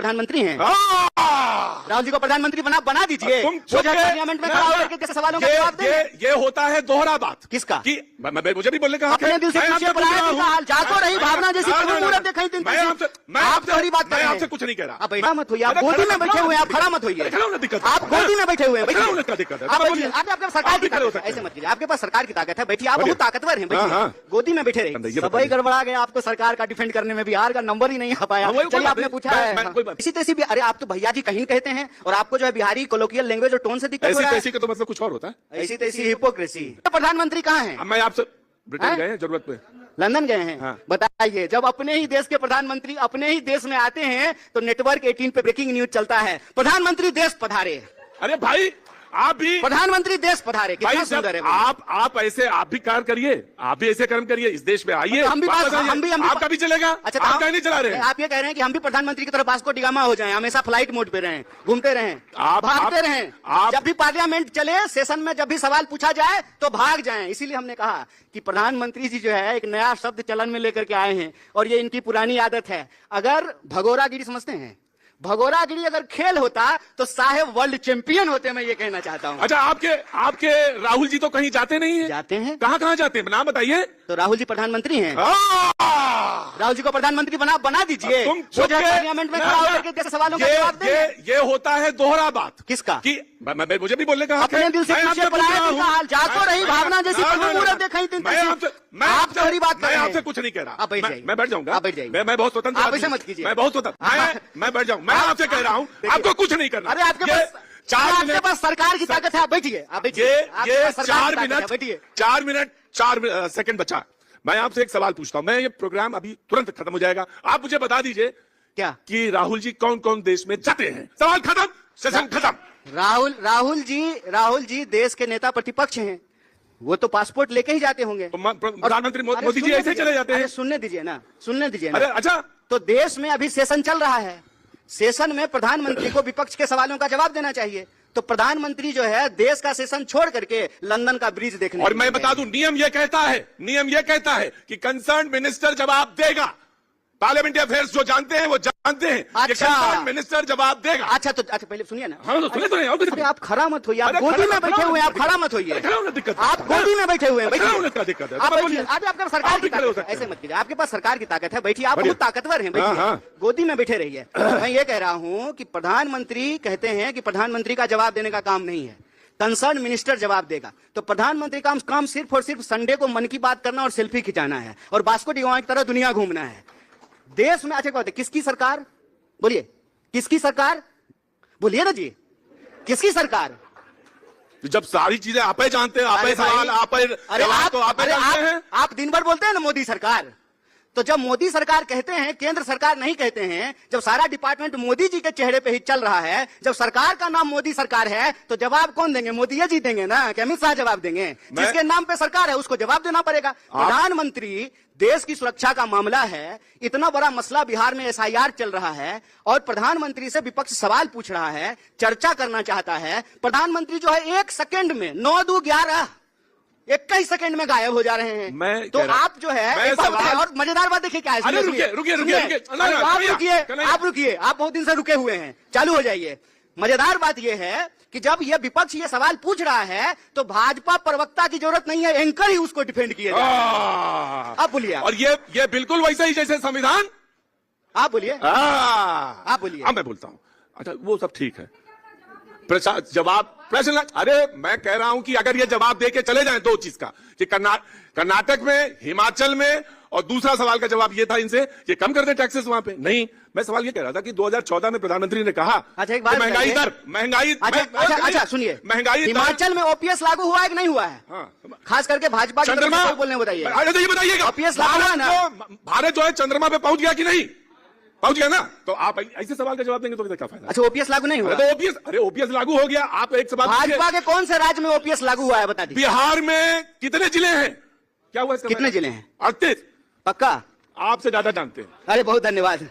प्रधानमंत्री हैं। राहुल जी को प्रधानमंत्री बना दीजिए। पार्लियामेंट में खड़ा होकर के सवालों का जवाब दें। ये होता है दोहरा बात किसका कि मुझे भी बोलने का अपने दिल से पूछिए, जातो रही भावना जैसी आप बात कर रहे हैं। आपसे कुछ नहीं कह रहा। आप बैठा मत होइए, आप गोदी में बैठे हुए हैं, आप खड़ा मत होइए। आप गोदी में बैठे हुए हैं, दिक्कत है। आपके सरकार की ताकत है, ऐसे मत कीजिए। आपके पास सरकार की ताकत है, बैठिए। आप बहुत ताकतवर हैं, बैठिए, गोदी में बैठे रहिए। सभी गड़बड़ा गया, आपको सरकार का डिफेंड करने में बिहार का नंबर ही नहीं आ पाया। चलिए आपने पूछा है इसी तैसी भी, अरे आप तो भैया जी कहीं कहते हैं और आपको जो है बिहारी कोलोकियल लैंग्वेज और टोन से दिक्कत हो रहा है। ऐसी का तो मतलब कुछ और होता है। ऐसी तैसी हिपोक्रेसी। प्रधानमंत्री कहाँ हैं? मैं आपसे ब्रिटेन गए हैं जरूरत पे, लंदन गए हैं। हाँ। बताइए, जब अपने ही देश के प्रधानमंत्री अपने ही देश में आते हैं तो नेटवर्क 18 पे ब्रेकिंग न्यूज चलता है, प्रधानमंत्री देश पधारे। अरे भाई आप भी प्रधानमंत्री देश पधारे, कितना सुंदर है। आप ऐसे आप भी कार्य करिए, आप भी ऐसे कर्म करिए, इस देश में आइए। हम भी आपका भी चलेगा। अच्छा, आप नहीं चला रहे। आप ये कह रहे हैं कि हम भी प्रधानमंत्री की तरफ वास्को डिगामा हो जाएं, हमेशा फ्लाइट मोड पे रहें, घूमते रहें, भागते रहें। जब भी पार्लियामेंट चले, सेशन में जब भी सवाल पूछा जाए तो भाग जाएं। इसीलिए हमने कहा कि प्रधानमंत्री जी जो है एक नया शब्द चलन में लेकर के आए हैं और ये इनकी पुरानी आदत है। अगर भगोरागिरी समझते हैं, भगोरागिरी अगर खेल होता तो साहेब वर्ल्ड चैंपियन होते, मैं ये कहना चाहता हूँ। अच्छा, आपके राहुल जी तो कहीं जाते नहीं है? जाते हैं। कहाँ जाते हैं, नाम बताइए। तो राहुल जी प्रधानमंत्री हैं। राहुल जी को प्रधानमंत्री बना दीजिए। पार्लियामेंट में खड़ा होकर के सवालों का जवाब दें। ये होता है दोहरा बात किसका कि मुझे भी बोलने का अपने दिल से पूछिए, जातो रही भावना जैसी आप थोड़ी बात कर रहे हैं। आपसे कुछ नहीं कह रहा। मैं बैठ जाऊंगा। मैं बहुत स्वतंत्र, आप ऐसे मत कीजिए। मैं बहुत स्वतंत्र, मैं बैठ जाऊँ। मैं आपसे कह रहा हूँ, आपको कुछ नहीं करना। अरे आपके पास सरकार की ताकत है, आप बैठिए। ये 4 मिनट 4 सेकंड बचा। मैं आपसे एक सवाल पूछता हूँ, मैं ये प्रोग्राम अभी तुरंत खत्म हो जाएगा, आप मुझे बता दीजिए क्या कि राहुल जी कौन कौन देश में जाते हैं? सवाल खत्म, सेशन खत्म। राहुल जी देश के नेता प्रतिपक्ष हैं, वो तो पासपोर्ट लेके ही जाते होंगे। प्रधानमंत्री मोदी जी ऐसे चले जाते हैं। सुनने दीजिए ना। अरे अच्छा, तो देश में अभी सेशन चल रहा है, सेशन में प्रधानमंत्री को विपक्ष के सवालों का जवाब देना चाहिए। तो प्रधानमंत्री जो है देश का सेशन छोड़ करके लंदन का ब्रिज देखने। और मैं बता दूं, नियम यह कहता है कि कंसर्न मिनिस्टर जवाब देगा। पार्लियामेंट्री अफेयर्स जो जानते हैं वो जानते हैं। अच्छा, कंसर्न मिनिस्टर जवाब देगा। अच्छा पहले सुनिए ना। हाँ, तो सुनिए तो नहीं। अरे आप खड़ा मत होइए, आप गोदी में बैठे हुए हैं, आप खड़ा मत होइए। आप गोदी में बैठे हुए हैं, दिक्कत है। आपके सरकार की ताकत है, ऐसे मत कीजिए। आपके पास सरकार की ताकत है, बैठिए। आप बहुत ताकतवर हैं, बैठिए, गोदी में बैठे रहिए। मैं ये कह रहा हूँ कि प्रधानमंत्री कहते हैं कि प्रधानमंत्री का जवाब देने का काम नहीं है, कंसर्न मिनिस्टर जवाब देगा। तो प्रधानमंत्री का काम सिर्फ और सिर्फ संडे को मन की बात करना और सेल्फी खिंचाना है और वास्को डिगामा की तरह दुनिया घूमना है। देश में अच्छा क्या होता है? किसकी सरकार? बोलिए, किसकी सरकार? बोलिए ना जी, किसकी सरकार? जब सारी चीजें आप ही जानते हैं, आप ही सवाल, आप ही जवाब तो आप ही जानते हैं। आप दिन भर बोलते हैं ना मोदी सरकार, तो जब मोदी सरकार कहते हैं, केंद्र सरकार नहीं कहते हैं, जब सारा डिपार्टमेंट मोदी जी के चेहरे पे ही चल रहा है, जब सरकार का नाम मोदी सरकार है, तो जवाब कौन देंगे? मोदी जी देंगे ना, कि अमित शाह जवाब देंगे? जिसके नाम पे सरकार है उसको जवाब देना पड़ेगा। प्रधानमंत्री, देश की सुरक्षा का मामला है, इतना बड़ा मसला बिहार में SIR चल रहा है और प्रधानमंत्री से विपक्ष सवाल पूछ रहा है, चर्चा करना चाहता है। प्रधाधानमंत्री जो है 1 सेकंड में 9-2-11 21 सेकंड में गायब हो जा रहे हैं। तो आप जो है और मजेदार बात देखिए क्या है। आप रुकिए, आप बहुत दिन से रुके हुए हैं, चालू हो जाइए। मजेदार बात यह है कि जब यह विपक्ष ये सवाल पूछ रहा है तो भाजपा प्रवक्ता की जरूरत नहीं है, एंकर ही उसको डिफेंड किए। आप बोलिए। और ये बिल्कुल वैसा ही जैसे संविधान। आप बोलिए, आप बोलिए। अब मैं बोलता हूँ। अच्छा, वो सब ठीक है, प्रश्न। अरे मैं कह रहा हूं कि अगर ये जवाब देके चले जाएं दो चीज का, कि कर्नाटक में, हिमाचल में, और दूसरा सवाल का जवाब ये था इनसे ये कम कर दे टैक्सेस वहां पे। नहीं, मैं सवाल ये कह रहा था कि 2014 में प्रधानमंत्री ने कहा महंगाई दर, अच्छा सुनिए, महंगाई हिमाचल में OPS लागू हुआ है कि नहीं हुआ है? खास करके भाजपा चंद्रमा बोलने बताइए। ये बताइएगा, OPS लागू हुआ ना? भारत जो है चंद्रमा पे पहुंच गया कि नहीं? पहुंच गया ना? तो आप ऐसे सवाल का जवाब देंगे तो क्या फायदा? अच्छा, OPS लागू नहीं हुआ? तो OPS लागू हो गया। आप एक सवाल, भाजपा के कौन से राज्य में OPS लागू हुआ है बता दीजिए। बिहार में कितने जिले हैं? क्या हुआ इसका? कितने जिले हैं? 38। पक्का? आपसे ज्यादा जानते हैं। अरे बहुत धन्यवाद।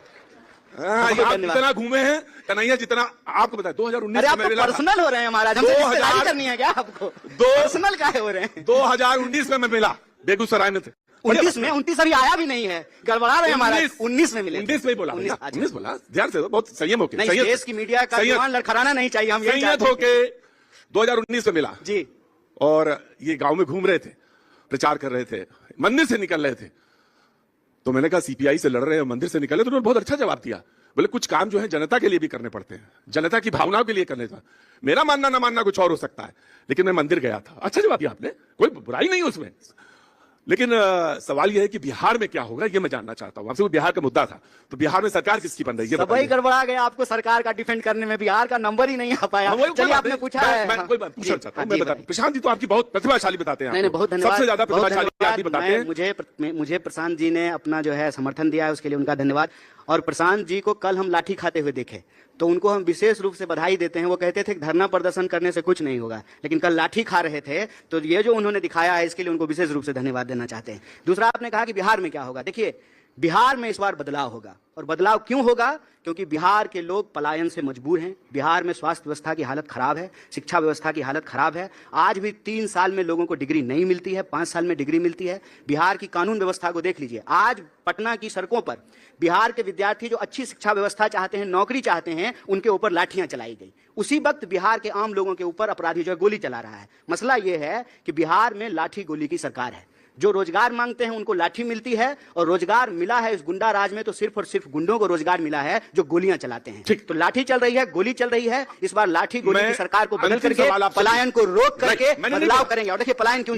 जितना घूमे हैं कन्हैया, जितना आपको बताया 2019 में मिला। पर्सनल हो रहे हैं महाराज, हमसे रिश्तेदारी करनी है क्या आपको? पर्सनल काहे हो रहे हैं? 2019 में मैं मिला बेगूसराय में थे। 29 में, 29 अभी आया भी नहीं है, गड़बड़ा रहे हमारा। 19 में मिले, 19 में बोला, 19 बोला, ध्यान से, बहुत संयम होके, नहीं, देश की मीडिया का जुबान लड़खड़ाना नहीं चाहिए, हम यही चाहते हैं। होके 2019 में मिला जी, और ये गांव में घूम रहे थे, प्रचार कर रहे थे, मंदिर से निकल रहे थे, तो मैंने कहा सीपीआई से लड़ रहे हैं, मंदिर से निकले, तो उन्होंने बहुत अच्छा जवाब दिया। बोले कुछ काम जो है जनता के लिए भी करने पड़ते हैं, जनता की भावनाओं के लिए करने था। मेरा मानना ना मानना कुछ और हो सकता है, लेकिन मैं मंदिर गया था। अच्छा जवाब दिया आपने, कोई बुराई नहीं उसमें। लेकिन सवाल यह है कि बिहार में क्या होगा, ये मैं जानना चाहता हूं आपसे। वो बिहार का मुद्दा था, तो बिहार में सरकार किसकी बन रही है? सबही गड़बड़ा गया, आपको सरकार का डिफेंड करने में बिहार का नंबर ही नहीं आ पाया। चलिए, आपने पूछा है, मैं कोई बात पूछना चाहता हूं, मैं बता, प्रशांत जी तो आपकी बहुत प्रतिभाशाली बताते हैं। नहीं, बहुत धन्यवाद, सबसे ज्यादा प्रतिभाशाली आदमी बताते हैं। मुझे प्रशांत जी ने अपना जो है समर्थन दिया है, उसके लिए उनका धन्यवाद। और प्रशांत जी को कल हम लाठी खाते हुए देखे, तो उनको हम विशेष रूप से बधाई देते हैं। वो कहते थे कि धरना प्रदर्शन करने से कुछ नहीं होगा, लेकिन कल लाठी खा रहे थे, तो ये जो उन्होंने दिखाया है, इसके लिए उनको विशेष रूप से धन्यवाद देना चाहते हैं। दूसरा, आपने कहा कि बिहार में क्या होगा। देखिए, बिहार में इस बार बदलाव होगा, और बदलाव क्यों होगा? क्योंकि बिहार के लोग पलायन से मजबूर हैं। बिहार में स्वास्थ्य व्यवस्था की हालत खराब है, शिक्षा व्यवस्था की हालत खराब है। आज भी 3 साल में लोगों को डिग्री नहीं मिलती है, 5 साल में डिग्री मिलती है। बिहार की कानून व्यवस्था को देख लीजिए, आज पटना की सड़कों पर बिहार के विद्यार्थी जो अच्छी शिक्षा व्यवस्था चाहते हैं, नौकरी चाहते हैं, उनके ऊपर लाठियां चलाई गई। उसी वक्त बिहार के आम लोगों के ऊपर अपराधी जो है गोली चला रहा है। मसला यह है कि बिहार में लाठी गोली की सरकार है। जो रोजगार मांगते हैं उनको लाठी मिलती है, और रोजगार मिला है इस गुंडा राज में तो सिर्फ और सिर्फ गुंडों को रोजगार मिला है जो गोलियां चलाते हैं। तो लाठी चल रही है, गोली चल रही है। इस बार लाठी गोली की सरकार को बदल करके पलायन को रोक करके बदलाव करेंगे। और देखिए पलायन क्यों